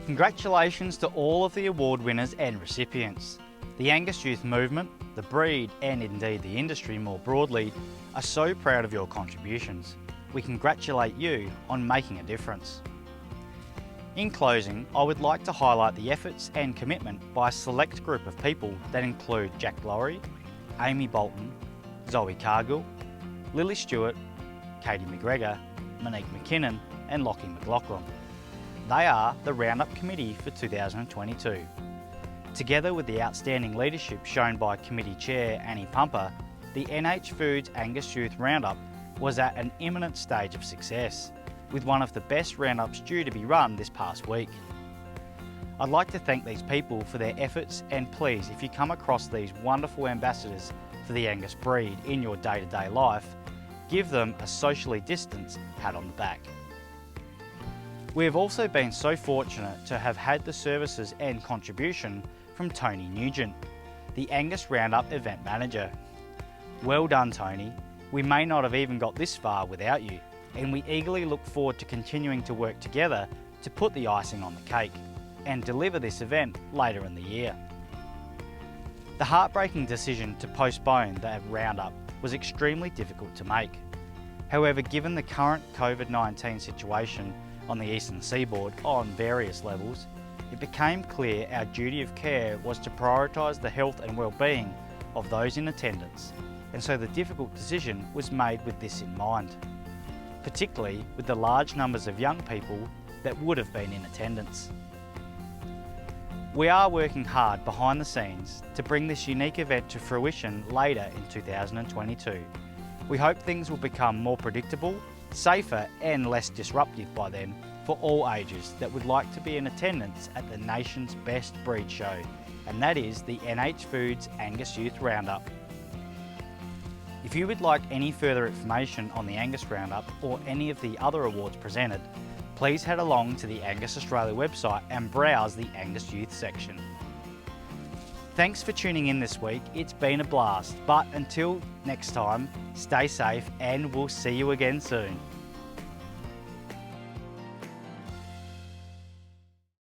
Congratulations to all of the award winners and recipients. The Angus Youth Movement, the breed and indeed the industry more broadly are so proud of your contributions. We congratulate you on making a difference. In closing, I would like to highlight the efforts and commitment by a select group of people that include Jack Lowry, Amy Bolton, Zoe Cargill, Lily Stewart, Katie McGregor, Monique McKinnon and Lockie McLaughlin. They are the Roundup Committee for 2022. Together with the outstanding leadership shown by Committee Chair Annie Pumper, the NH Foods Angus Youth Roundup was at an imminent stage of success, with one of the best roundups due to be run this past week. I'd like to thank these people for their efforts, and please, if you come across these wonderful ambassadors for the Angus breed in your day-to-day life, give them a socially distanced pat on the back. We have also been so fortunate to have had the services and contribution from Tony Nugent, the Angus Roundup Event Manager. Well done, Tony. We may not have even got this far without you, and we eagerly look forward to continuing to work together to put the icing on the cake and deliver this event later in the year. The heartbreaking decision to postpone the Roundup was extremely difficult to make. However, given the current COVID-19 situation on the eastern seaboard on various levels, it became clear our duty of care was to prioritise the health and well-being of those in attendance, and so the difficult decision was made with this in mind, particularly with the large numbers of young people that would have been in attendance. We are working hard behind the scenes to bring this unique event to fruition later in 2022. We hope things will become more predictable, safer and less disruptive by then for all ages that would like to be in attendance at the nation's best breed show, and that is the NH Foods Angus Youth Roundup. If you would like any further information on the Angus Roundup or any of the other awards presented, please head along to the Angus Australia website and browse the Angus Youth section. Thanks for tuning in this week. It's been a blast, but until next time, stay safe and we'll see you again soon.